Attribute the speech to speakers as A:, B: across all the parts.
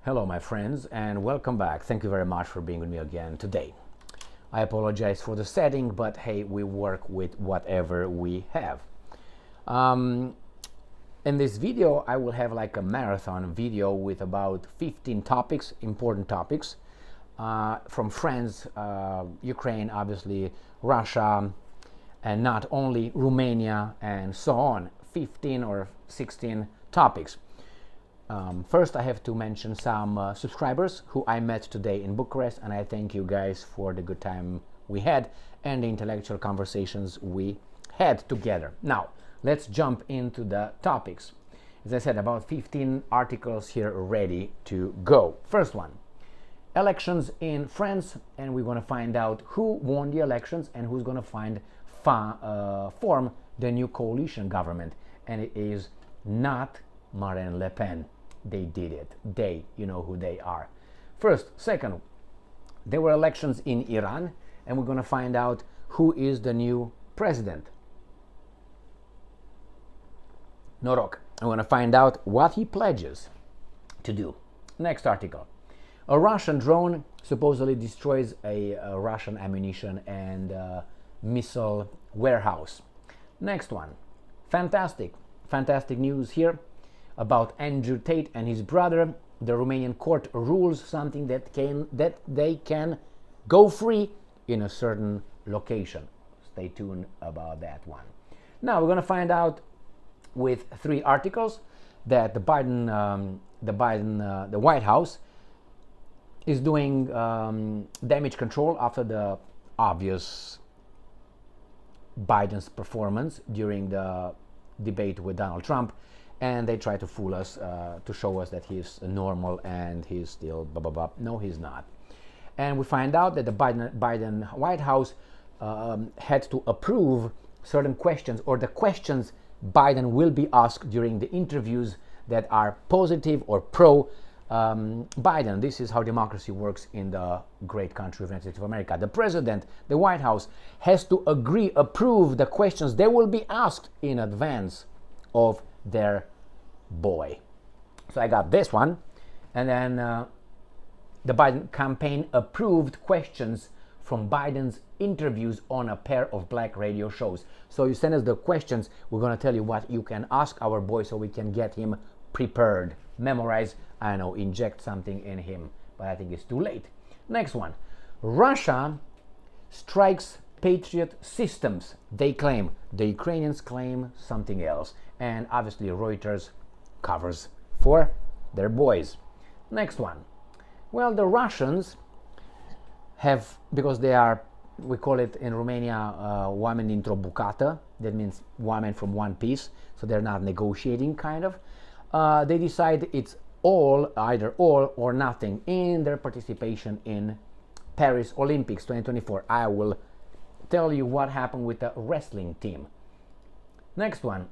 A: Hello my friends and welcome back. Thank you very much for being with me again today. I apologize for the setting, but hey, we work with whatever we have. In this video I will have like a marathon video with about 15 topics, important topics, from France, Ukraine, obviously, Russia, and not only Romania, and so on. 15 or 16 topics. First, I have to mention some subscribers who I met today in Bucharest, and I thank you guys for the good time we had and the intellectual conversations we had together. Now, let's jump into the topics. As I said, about 15 articles here ready to go. First one, elections in France, and we're going to find out who won the elections and who's going to form the new coalition government. And it is not Marine Le Pen. They did it. They, you know who they are. Second, there were elections in Iran, and we're going to find out who is the new president. Norok. I'm going to find out what he pledges to do. Next article. A Russian drone supposedly destroys a Russian ammunition and missile warehouse. Next one. Fantastic news here about Andrew Tate and his brother. The Romanian court rules something that they can go free in a certain location. Stay tuned about that one. Now we're going to find out with 3 articles that the White House is doing damage control after the obvious Biden's performance during the debate with Donald Trump, and they try to fool us to show us that he's normal and he's still blah blah blah. No, he's not. And we find out that the Biden White House had to approve certain questions, or the questions Biden will be asked during the interviews that are positive or pro Biden. This is how democracy works in the great country of the United States of America. The president, the White House, has to approve the questions they will be asked in advance of their boy. So I got this one, and then the Biden campaign approved questions from Biden's interviews on a pair of black radio shows. So you send us the questions, we're going to tell you what you can ask our boy so we can get him prepared, memorize, I know, inject something in him, but I think it's too late. Next one. Russia strikes Patriot systems, they claim. The Ukrainians claim something else. And obviously Reuters covers for their boys. Next one. Well, the Russians have, because they are, we call it in Romania, oameni dintr-o bucată. That means women from one piece. So they're not negotiating, kind of. They decide it's either all or nothing in their participation in Paris Olympics 2024. I will tell you what happened with the wrestling team. Next one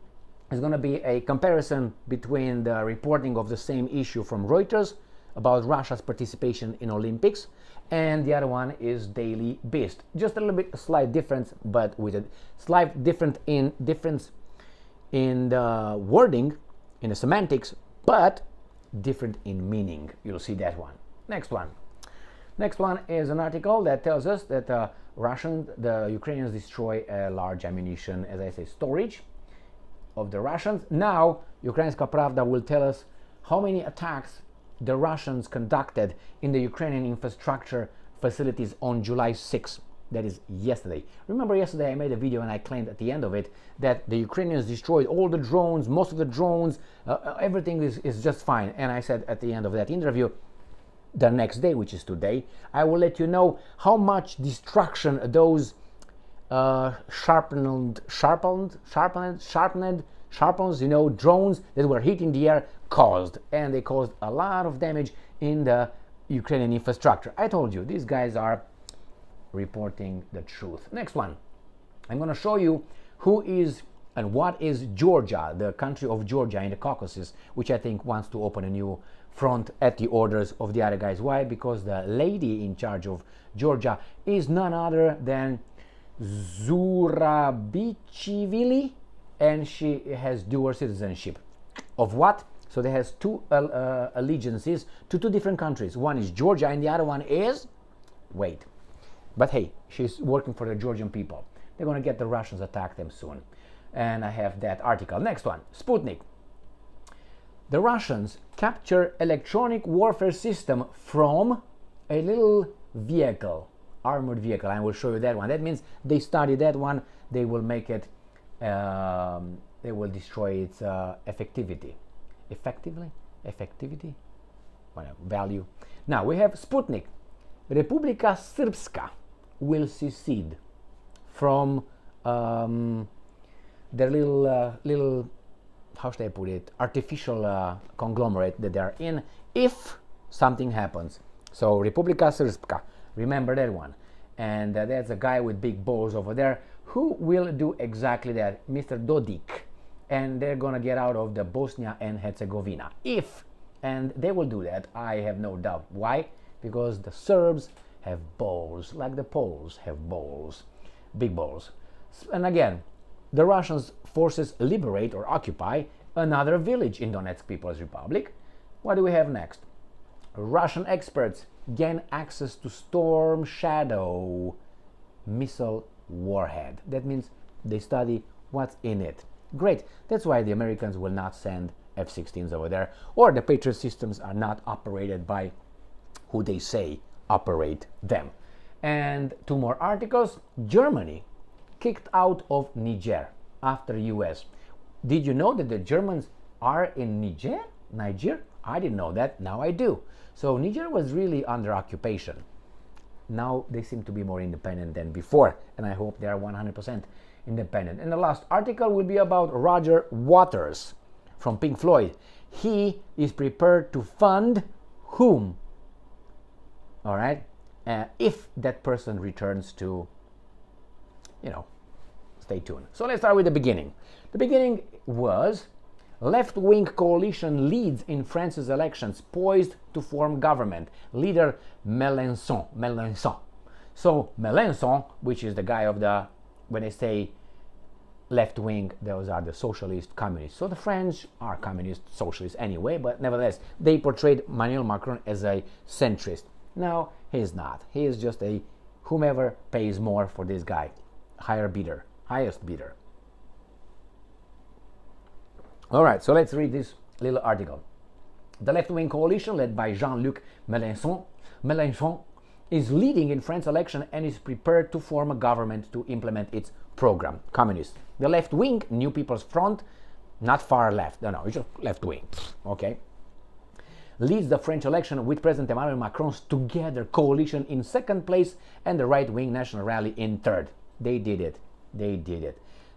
A: is going to be a comparison between the reporting of the same issue from Reuters about Russia's participation in Olympics, and the other one is Daily Beast. Just a little bit, a slight difference, but with a slight difference in the wording, in the semantics, but different in meaning. You'll see that one. Next one. Next one is an article that tells us that the Ukrainians destroy a large ammunition, as I say, storage of the Russians. Now, Ukrainska Pravda will tell us how many attacks the Russians conducted in the Ukrainian infrastructure facilities on July 6th. That is yesterday. Remember yesterday I made a video and I claimed at the end of it that the Ukrainians destroyed all the drones, most of the drones, everything is just fine. And I said at the end of that interview, the next day, which is today, I will let you know how much destruction those sharpened, you know, drones that were hitting the air caused. And they caused a lot of damage in the Ukrainian infrastructure. I told you, these guys are reporting the truth. Next one. I'm going to show you who is and what is Georgia, the country of Georgia in the Caucasus, which I think wants to open a new front at the orders of the other guys. Why? Because the lady in charge of Georgia is none other than Zourabichvili, and she has dual citizenship. Of what? So they has two allegiances to two different countries. One is Georgia and the other one is, wait, but hey, she's working for the Georgian people. They're going to get the Russians attack them soon. And I have that article. Next one, Sputnik. The Russians capture electronic warfare system from a little vehicle, armored vehicle. I will show you that one. That means they study that one. They will make it, they will destroy its effectivity. Effectivity? Whatever, value. Now we have Sputnik. Republika Srpska will secede from their little, how should I put it, artificial conglomerate that they are in if something happens. So Republika Srpska, remember that one. And there's a guy with big balls over there who will do exactly that, Mr. Dodik. And they're gonna get out of the Bosnia and Herzegovina. If, and they will do that, I have no doubt. Why? Because the Serbs have balls, like the Poles have balls, big balls. And again, the Russians forces liberate or occupy another village in Donetsk People's Republic. What do we have next? Russian experts gain access to Storm Shadow missile warhead. That means they study what's in it. Great. That's why the Americans will not send F-16s over there, or the Patriot systems are not operated by who they say operate them. And two more articles. Germany kicked out of Niger after US. Did you know that the Germans are in Niger? I didn't know that. Now I do. So Niger was really under occupation. Now they seem to be more independent than before, and I hope they are 100% independent. And the last article will be about Roger Waters from Pink Floyd. He is prepared to fund whom? All right, if that person returns to, you know, stay tuned. So let's start with the beginning. The beginning was left-wing coalition leads in France's elections, poised to form government. Leader Mélenchon. So Mélenchon, which is the guy of the, when they say left-wing, those are the socialist communists. So the French are communist socialists anyway, but nevertheless, they portrayed Emmanuel Macron as a centrist. No, he's not. He is just a whomever pays more for this guy. Highest bidder. All right, so let's read this little article. The left-wing coalition led by Jean-Luc Mélenchon is leading in France's election and is prepared to form a government to implement its program. Communists. The left-wing, New People's Front, not far left. No, it's just left-wing. Okay. Leads the French election with President Emmanuel Macron's Together coalition in second place and the right-wing National Rally in third. They did it.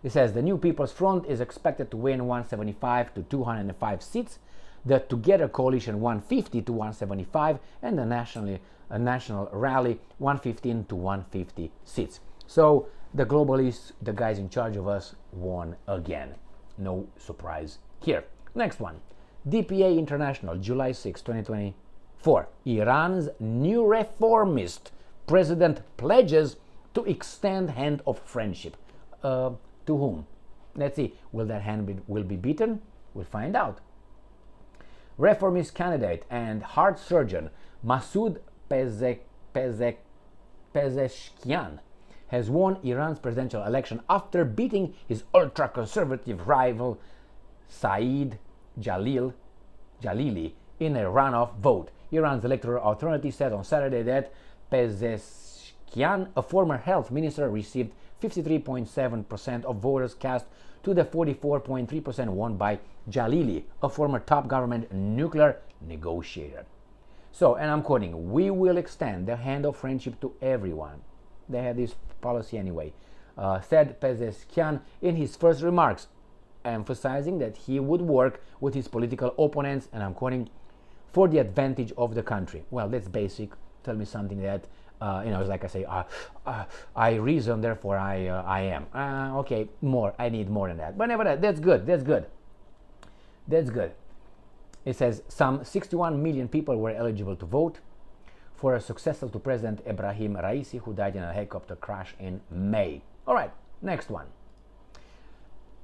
A: It says the New People's Front is expected to win 175 to 205 seats, the Together coalition 150 to 175, and the National Rally 115 to 150 seats. So the globalists, the guys in charge of us, won again. No surprise here. Next one. DPA International, July 6, 2024. Iran's new reformist president pledges to extend hand of friendship. To whom? Let's see. Will that hand will be beaten? We'll find out. Reformist candidate and heart surgeon Masoud Pezeshkian has won Iran's presidential election after beating his ultra-conservative rival Saeed Jalili in a runoff vote. Iran's electoral authority said on Saturday that Pezeshkian, a former health minister, received 53.7% of voters cast to the 44.3% won by Jalili, a former top government nuclear negotiator. So, and I'm quoting, "We will extend the hand of friendship to everyone." They had this policy anyway, said Pezeshkian in his first remarks, emphasizing that he would work with his political opponents, and I'm quoting, "for the advantage of the country." Well, that's basic. Tell me something that, it's like I say, I reason, therefore I am. Okay, more. I need more than that. But nevertheless, that's good. It says some 61 million people were eligible to vote for a successor to President Ebrahim Raisi, who died in a helicopter crash in May. All right, next one.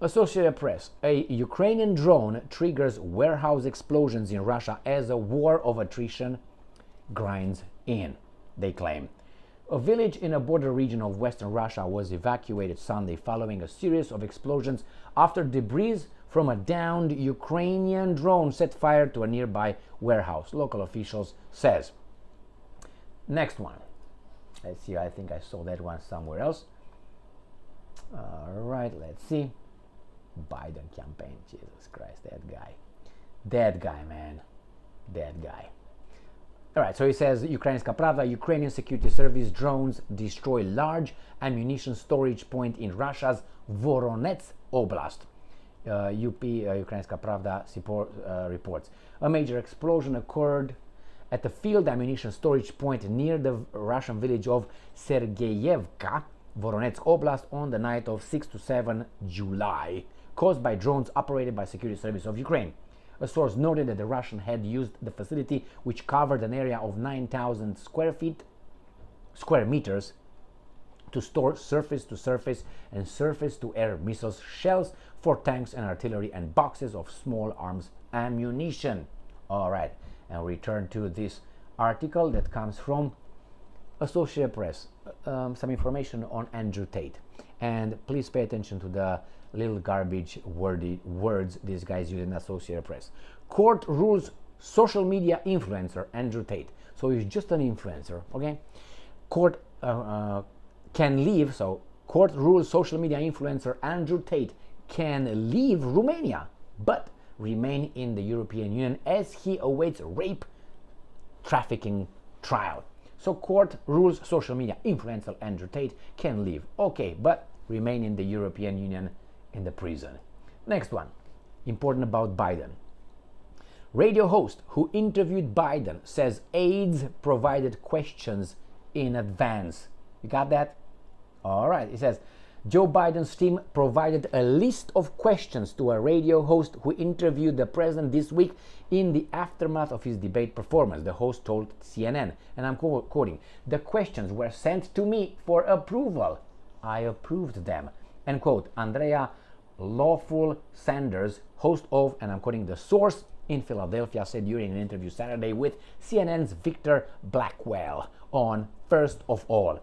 A: Associated Press. A Ukrainian drone triggers warehouse explosions in Russia as a war of attrition grinds in, they claim. A village in a border region of western Russia was evacuated Sunday following a series of explosions after debris from a downed Ukrainian drone set fire to a nearby warehouse, local officials says. Next one. Let's see, I think I saw that one somewhere else. All right, let's see. Biden campaign, Jesus Christ, that guy, man, that guy. All right, so he says, Ukrainska Pravda, Ukrainian security service drones destroy large ammunition storage point in Russia's Voronezh Oblast. Ukrainska Pravda reports. A major explosion occurred at the field ammunition storage point near the Russian village of Sergeyevka, Voronezh Oblast, on the night of 6 to 7 July, caused by drones operated by Security Service of Ukraine. A source noted that the Russian had used the facility, which covered an area of 9,000 square meters, to store surface-to-surface and surface-to-air missiles, shells for tanks and artillery, and boxes of small arms ammunition. All right, and return to this article that comes from Associated Press. Some information on Andrew Tate. And please pay attention to the little garbage words these guys use in Associated Press. Court rules social media influencer Andrew Tate. So he's just an influencer, okay? Court can leave, so court rules social media influencer Andrew Tate can leave Romania, but remain in the European Union as he awaits rape trafficking trial. So court rules social media influencer Andrew Tate can leave, okay, but remain in the European Union in the prison. Next one, important about Biden. Radio host who interviewed Biden says aides provided questions in advance. You got that? All right, it says Joe Biden's team provided a list of questions to a radio host who interviewed the president this week in the aftermath of his debate performance, the host told CNN, and I'm quoting, "The questions were sent to me for approval. I approved them." End quote. Andrea Lawful Sanders, host of, and I'm quoting, The Source in Philadelphia, said during an interview Saturday with CNN's Victor Blackwell on First of All.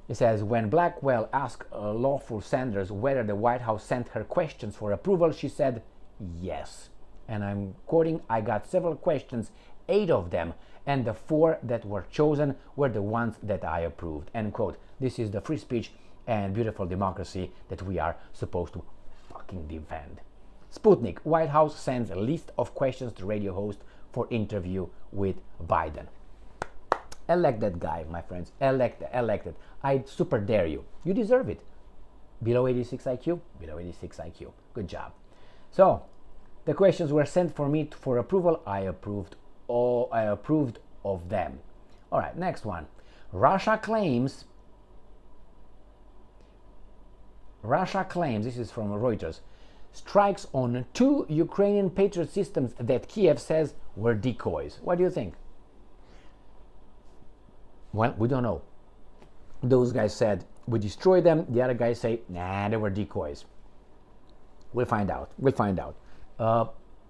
A: It says, when Blackwell asked Lawful Sanders whether the White House sent her questions for approval, she said, yes. And I'm quoting, "I got several questions, 8 of them, and the 4 that were chosen were the ones that I approved." End quote. This is the free speech and beautiful democracy that we are supposed to fucking defend. Sputnik, White House sends a list of questions to radio host for interview with Biden. Elect that guy, my friends. Elected. I super dare you. You deserve it. Below 86 IQ? Below 86 IQ. Good job. So, the questions were sent for me for approval. I approved of them. All right, next one. Russia claims, this is from Reuters, strikes on 2 Ukrainian Patriot systems that Kiev says were decoys. What do you think? Well, we don't know. Those guys said we destroyed them. The other guys say, nah, they were decoys. We'll find out.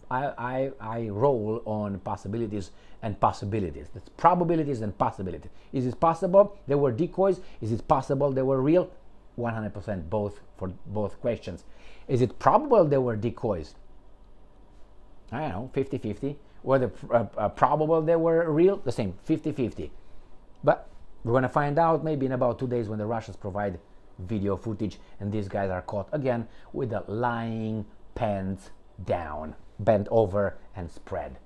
A: I roll on possibilities and possibilities. That's probabilities and possibilities. Is it possible they were decoys? Is it possible they were real? 100% both for both questions. Is it probable they were decoys? I don't know, 50-50. Whether probable they were real? The same, 50-50. But we're going to find out maybe in about 2 days when the Russians provide video footage and these guys are caught again with the lying pants down, bent over and spread.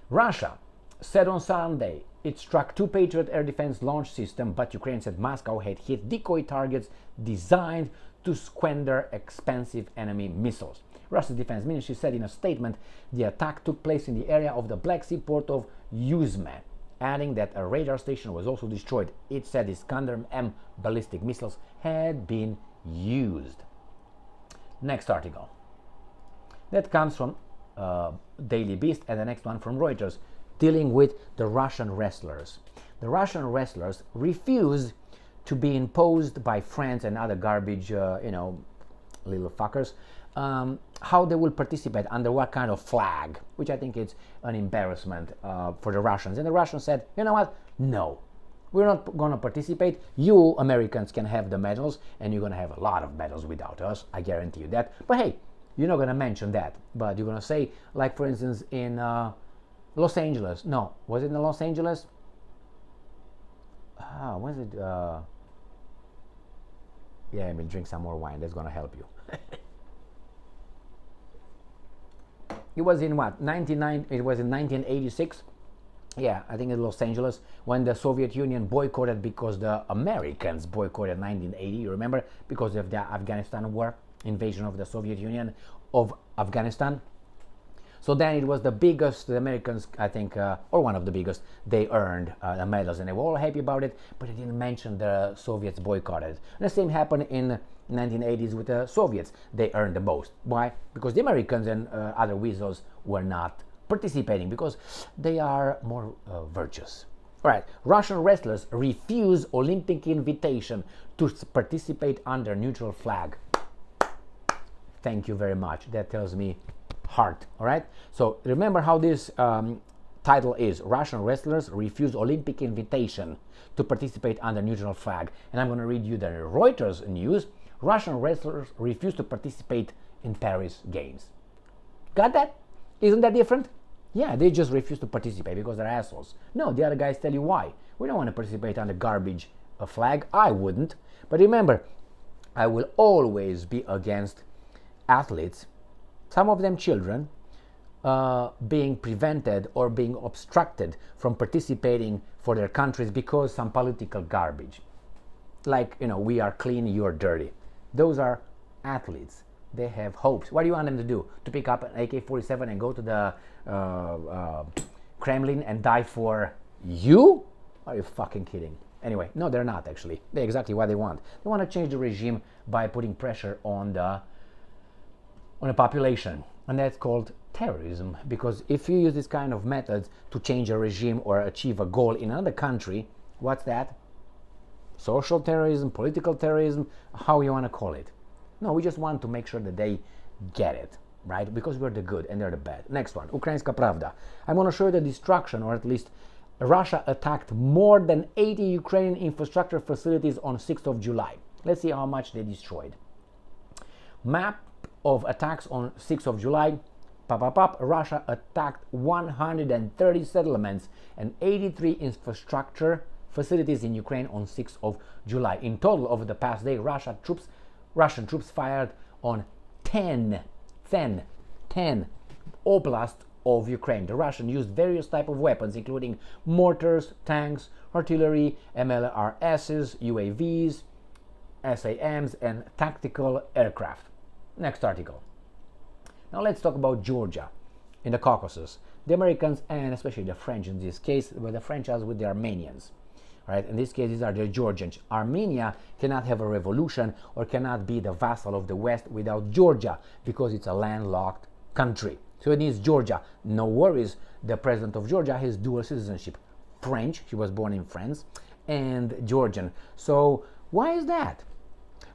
A: Russia said on Sunday it struck 2 Patriot air defense launch systems, but Ukraine said Moscow had hit decoy targets designed to squander expensive enemy missiles. Russia's defense ministry said in a statement the attack took place in the area of the Black Sea port of Yuzma, adding that a radar station was also destroyed. It said Iskander-M ballistic missiles had been used. Next article. That comes from Daily Beast, and the next one from Reuters, dealing with the Russian wrestlers. The Russian wrestlers refuse to be imposed by France and other garbage, little fuckers, how they will participate, under what kind of flag, which I think is an embarrassment for the Russians. And the Russians said, you know what, no, we're not going to participate. You Americans can have the medals, and you're going to have a lot of medals without us, I guarantee you that. But hey, you're not going to mention that, but you're going to say, like for instance in Los Angeles, no, was it in Los Angeles? Was it? Yeah, I mean, drink some more wine. That's gonna help you. It was in what? It was in 1986. Yeah, I think in Los Angeles, when the Soviet Union boycotted, because the Americans boycotted 1980. You remember, because of the Afghanistan war, invasion of the Soviet Union of Afghanistan. So then it was the biggest, the Americans, I think, or one of the biggest, they earned the medals, and they were all happy about it, but they didn't mention the Soviets boycotted. And the same happened in 1980s with the Soviets. They earned the most. Why? Because the Americans and other weasels were not participating, because they are more virtuous. All right, Russian wrestlers refuse Olympic invitation to participate under neutral flag. Thank you very much. That tells me heart. All right, so remember how this title is: Russian wrestlers refuse Olympic invitation to participate under neutral flag. And I'm going to read you the Reuters news. Russian wrestlers refuse to participate in Paris Games. Got that? Isn't that different? Yeah, they just refuse to participate because they're assholes. No, the other guys tell you why. We don't want to participate on the garbage flag. I wouldn't. But remember, I will always be against athletes, some of them children, being prevented or being obstructed from participating for their countries because some political garbage. Like, you know, we are clean, you're dirty. Those are athletes. They have hopes. What do you want them to do? To pick up an AK-47 and go to the Kremlin and die for you? Are you fucking kidding? Anyway, no, they're not actually. They're exactly what they want. They want to change the regime by putting pressure on the population, and that's called terrorism. Because if you use this kind of methods to change a regime or achieve a goal in another country, what's that? Social terrorism, political terrorism, how you want to call it. No, we just want to make sure that they get it, right? Because we're the good and they're the bad. Next one, Ukrainska Pravda. I'm going to show you the destruction, or at least Russia attacked more than 80 Ukrainian infrastructure facilities on 6th of July. Let's see how much they destroyed. Map of attacks on 6th of July. Russia attacked 130 settlements and 83 infrastructure facilities in Ukraine on 6th of July. In total, over the past day, Russian troops fired on 10 oblasts of Ukraine. The Russians used various types of weapons, including mortars, tanks, artillery, MLRSs, UAVs, SAMs, and tactical aircraft. Next article. Now let's talk about Georgia in the Caucasus. The Americans, and especially the French in this case, were the French as with the Armenians. Right? In this case, these are the Georgians. Armenia cannot have a revolution or cannot be the vassal of the West without Georgia, because it's a landlocked country. So it needs Georgia. No worries, the president of Georgia has dual citizenship. French, he was born in France, and Georgian. So why is that?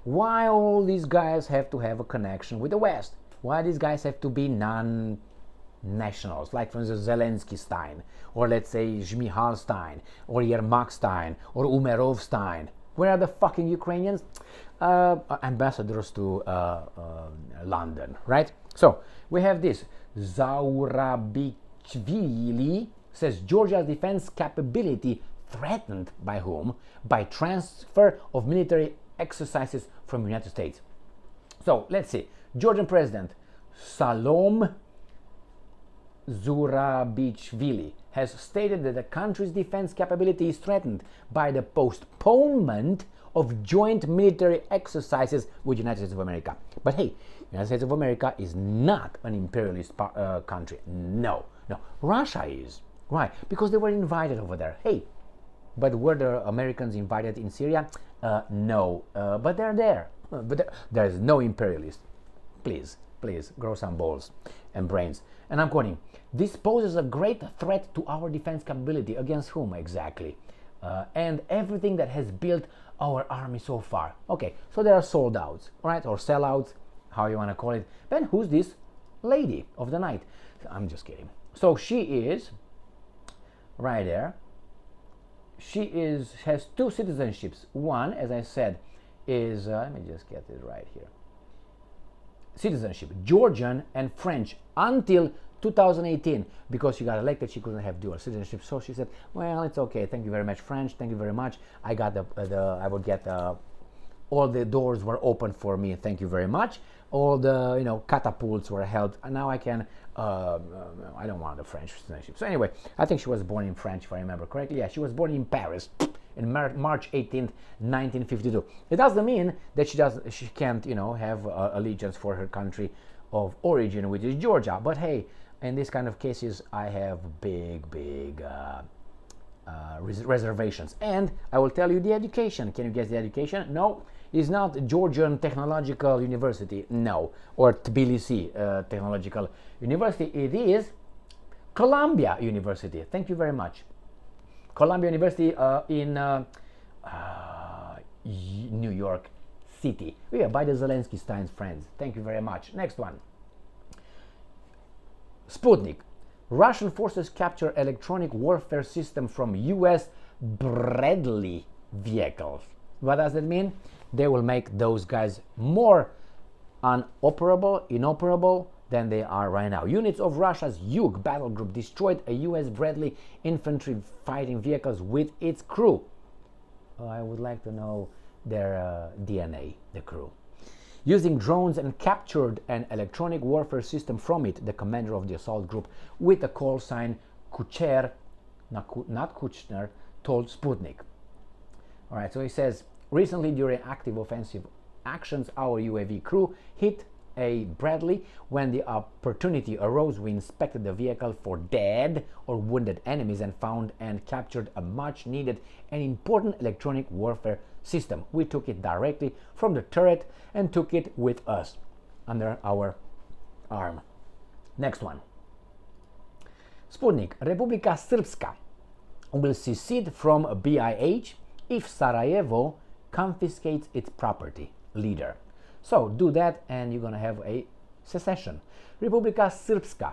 A: Why all these guys have to have a connection with the West? Why these guys have to be non-nationals, like for instance Zelensky Stein, or let's say Zhmihal Stein, or Yermak Stein, or Umerov Stein? Where are the fucking Ukrainians? Ambassadors to London, right? So we have this. Zourabichvili says Georgia's defense capability threatened by whom? By transfer of military exercises from the United States. So let's see. Georgian President Salome Zourabichvili has stated that the country's defense capability is threatened by the postponement of joint military exercises with the United States of America. But hey, the United States of America is not an imperialist country. No. Russia is. Why? Because they were invited over there. Hey, but were the Americans invited in Syria? No, but they're there. But there is no imperialist. Please, grow some balls and brains. And I'm quoting, "This poses a great threat to our defense capability." Against whom exactly? And everything that has built our army so far. Okay, so there are sold outs, right? Or sellouts. how you want to call it. Then who's this lady of the night? I'm just kidding. So she is right there. She has two citizenships. One, as I said, is let me just get it right here. Citizenship, Georgian and French, until 2018, because she got elected, she couldn't have dual citizenship. So she said, "Well, it's okay. Thank you very much, French. Thank you very much. I got I would get all the doors were open for me. Thank you very much. All the catapults were held, and now I can. I don't want the French citizenship." So anyway, I think she was born in France, if I remember correctly. Yeah, she was born in Paris in March 18th, 1952. It doesn't mean that she can't have allegiance for her country of origin, which is Georgia. But hey, in these kind of cases, I have big reservations. And I will tell you the education. Can you guess the education? No, it's not Georgian Technological University. No, or Tbilisi Technological University. It is Columbia University. Thank you very much. Columbia University in New York City. Yeah, by the Zelensky Stein's friends. Thank you very much. Next one. Sputnik. Russian forces capture electronic warfare system from US Bradley vehicles. What does that mean? They will make those guys more inoperable than they are right now. Units of Russia's Yug battle group destroyed a US Bradley infantry fighting vehicles with its crew. I would like to know their DNA, the crew. Using drones and captured an electronic warfare system from it, the commander of the assault group with the call sign Kucher, not Kuchner, told Sputnik. All right, so he says, recently during active offensive actions, our UAV crew hit a Bradley. When the opportunity arose, we inspected the vehicle for dead or wounded enemies and found and captured a much needed and important electronic warfare system. We took it directly from the turret and took it with us under our arm. Next one. Sputnik. Republika Srpska will secede from BiH if Sarajevo confiscates its property. Leader. So do that and you're going to have a secession. Republika Srpska,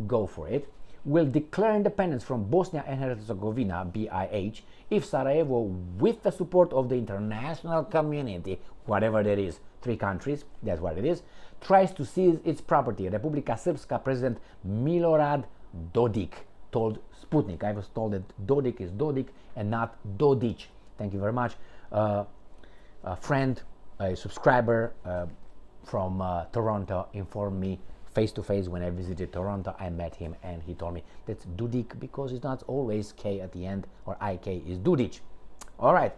A: go for it, will declare independence from Bosnia and Herzegovina, BiH, if Sarajevo, with the support of the international community, whatever that is, 3 countries, that's what it is, tries to seize its property. Republika Srpska President Milorad Dodik told Sputnik. I was told that Dodik is Dodik and not Dodic. Thank you very much. A friend, a subscriber from Toronto informed me face-to-face when I visited Toronto. I met him and he told me that's Dudik because it's not always K at the end, or IK is Dudic. All right,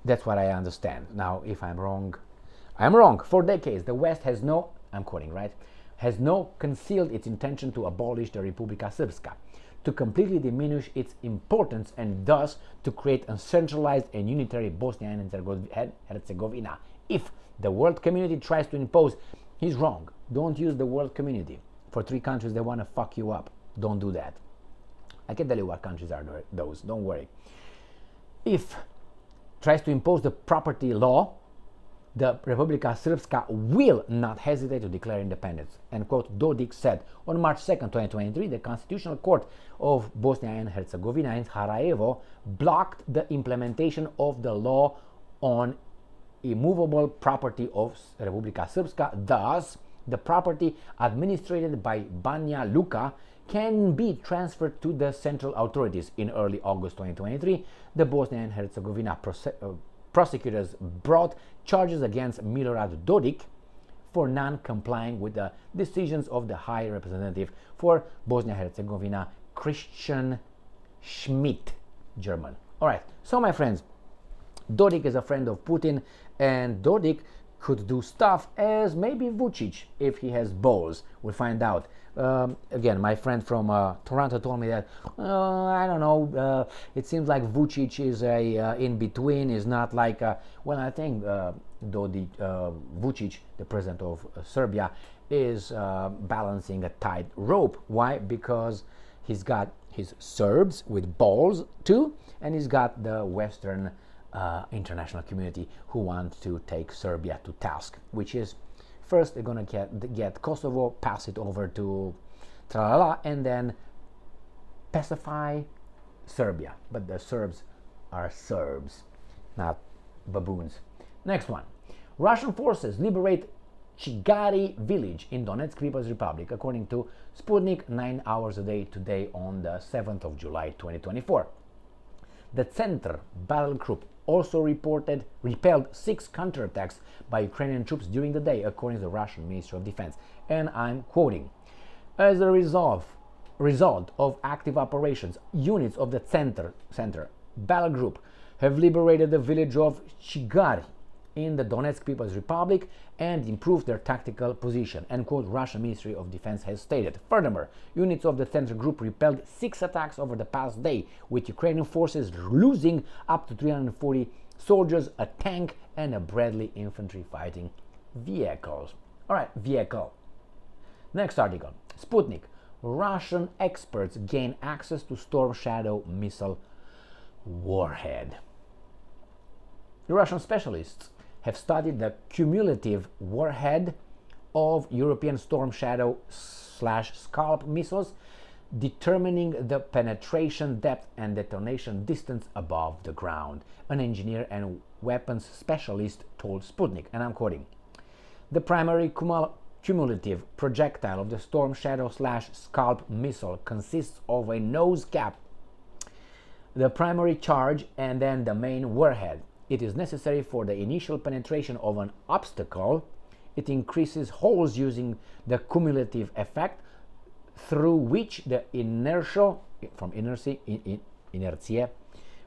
A: that's what I understand. Now, if I'm wrong, I'm wrong. For decades, the West has no, I'm quoting, right, has no concealed its intention to abolish the Republika Srpska, to completely diminish its importance and thus to create a centralized and unitary Bosnia and Herzegovina. If the world community tries to impose, he's wrong. Don't use the world community. For 3 countries, they want to fuck you up. Don't do that. I can tell you what countries are those. Don't worry. If tries to impose the property law, the Republika Srpska will not hesitate to declare independence. And quote, Dodik said on March 2nd, 2023, the Constitutional Court of Bosnia and Herzegovina in Sarajevo blocked the implementation of the law on immovable property of Republika Srpska. Thus, the property administered by Banja Luka can be transferred to the central authorities. In early August 2023, the Bosnia and Herzegovina prosecutors brought charges against Milorad Dodik for non-complying with the decisions of the High Representative for Bosnia-Herzegovina, Christian Schmidt, German. All right, so my friends, Dodik is a friend of Putin, and Dodik could do stuff as maybe Vucic if he has balls. We'll find out. Again, my friend from Toronto told me that I don't know. It seems like Vucic is a in between. Is not like well, I think Vucic, the president of Serbia, is balancing a tight rope. Why? Because he's got his Serbs with balls too, and he's got the Western international community who want to take Serbia to task, which is First, they're going to get Kosovo, pass it over to tralala, and then pacify Serbia. But the Serbs are Serbs, not baboons. Next one. Russian forces liberate Chigari village in Donetsk People's Republic, according to Sputnik, 9 hours a day today on the 7th of July 2024. The Center battle group also repelled 6 counterattacks by Ukrainian troops during the day, according to the Russian Ministry of Defense. And I'm quoting, as a result of active operations, units of the Center battle group have liberated the village of Chigari in the Donetsk People's Republic and improved their tactical position, end quote, Russian Ministry of Defense has stated. Furthermore, units of the Center group repelled 6 attacks over the past day, with Ukrainian forces losing up to 340 soldiers, a tank, and a Bradley infantry fighting vehicles. All right, vehicle. Next article. Sputnik. Russian experts gain access to Storm Shadow missile Warhead. The Russian specialists have studied the cumulative warhead of European Storm Shadow / Scalp missiles, determining the penetration depth and detonation distance above the ground. An engineer and weapons specialist told Sputnik, and I'm quoting, the primary cumulative projectile of the Storm Shadow / Scalp missile consists of a nose cap, the primary charge, and then the main warhead. It is necessary for the initial penetration of an obstacle. It increases holes using the cumulative effect, through which the inertia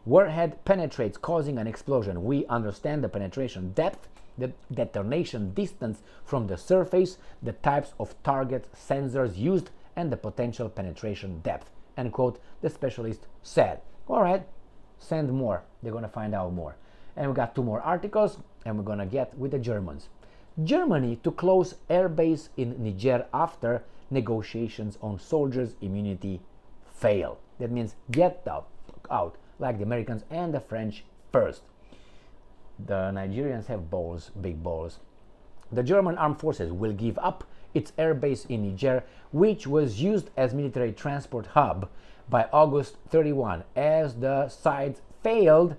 A: warhead penetrates, causing an explosion. We understand the penetration depth, the detonation distance from the surface, the types of target sensors used, and the potential penetration depth, end quote, the specialist said. All right, send more. They're going to find out more. And we got 2 more articles, and we're going to get with the Germans. Germany to close airbase in Niger after negotiations on soldiers' immunity fail. That means get out, like the Americans and the French first. The Nigerians have balls, big balls. The German armed forces will give up its airbase in Niger, which was used as military transport hub by August 31, as the sides failed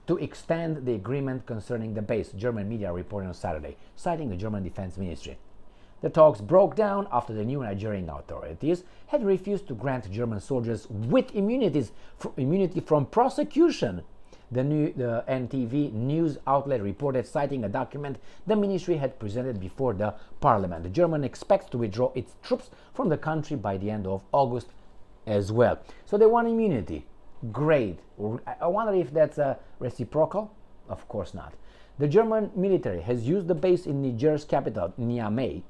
A: to extend the agreement concerning the base, German media reported on Saturday, citing the German Defense Ministry. The talks broke down after the new Nigerian authorities had refused to grant German soldiers with immunity from prosecution. The NTV news outlet reported, citing a document the ministry had presented before the parliament. The German expects to withdraw its troops from the country by the end of August as well. So they want immunity. Great. I wonder if that's reciprocal. Of course not. The German military has used the base in Niger's capital, Niamey.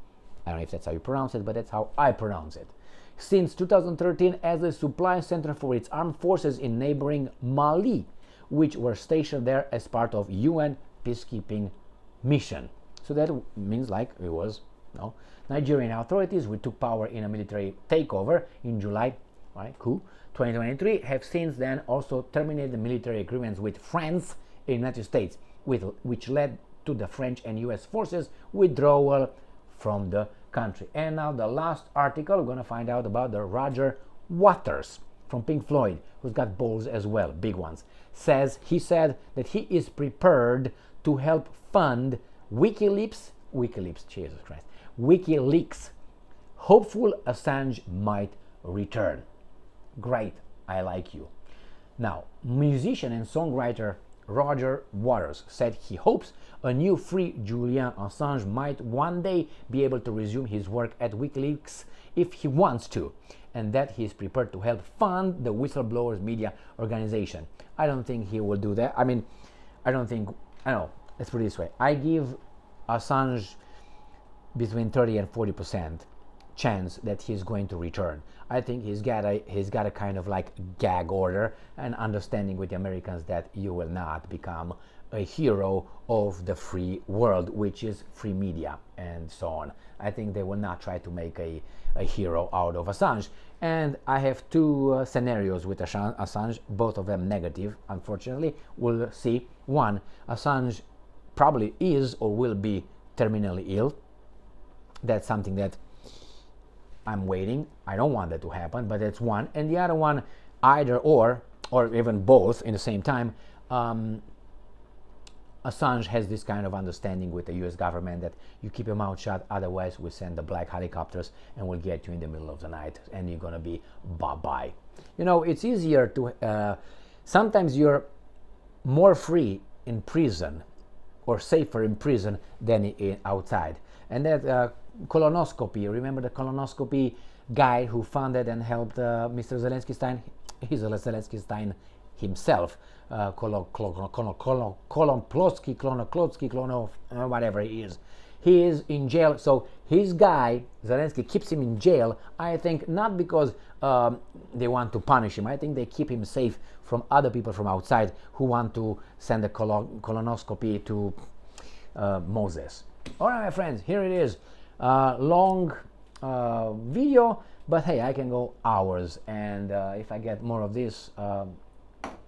A: I don't know if that's how you pronounce it, but that's how I pronounce it. Since 2013, as a supply center for its armed forces in neighboring Mali, which were stationed there as part of UN peacekeeping mission. So that means like it was, Nigerian authorities, who took power in a military takeover in July, right, coup, 2023, have since then also terminated the military agreements with France and the United States, which led to the French and US forces withdrawal from the country. And now the last article, we're going to find out about the Roger Waters from Pink Floyd, who's got balls as well, big ones. He said that he is prepared to help fund WikiLeaks, Jesus Christ, WikiLeaks. Hopeful Assange might return. Great, I like you. Now, musician and songwriter Roger Waters said he hopes a new free Julian Assange might one day be able to resume his work at WikiLeaks if he wants to, and that he is prepared to help fund the whistleblowers media organization. I don't think he will do that. I mean, let's put it this way. I give Assange between 30 and 40% chance that he's going to return. I think he's got a kind of like gag order and understanding with the Americans that you will not become a hero of the free world, which is free media and so on. I think they will not try to make a hero out of Assange. And I have 2 scenarios with Assange, both of them negative, unfortunately. We'll see. 1, Assange probably is or will be terminally ill. That's something that I'm waiting. I don't want that to happen, but that's one. And the other one, either or even both in the same time, Assange has this kind of understanding with the US government that you keep your mouth shut, otherwise we send the black helicopters and we'll get you in the middle of the night and you're gonna be bye-bye. You know, it's easier to, sometimes you're more free in prison or safer in prison than outside. And that colonoscopy, remember the colonoscopy guy who funded and helped Mr. Zelensky Stein? He's a Zelensky Stein himself, whatever he is. He is in jail, so his guy, Zelensky, keeps him in jail, I think, not because they want to punish him. I think they keep him safe from other people from outside who want to send a colonoscopy to Moses. All right, my friends, here it is. Long video, but hey, I can go hours, and if I get more of this,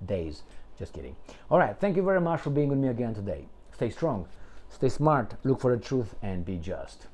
A: days. Just kidding. All right, thank you very much for being with me again today. Stay strong, stay smart, look for the truth, and be just.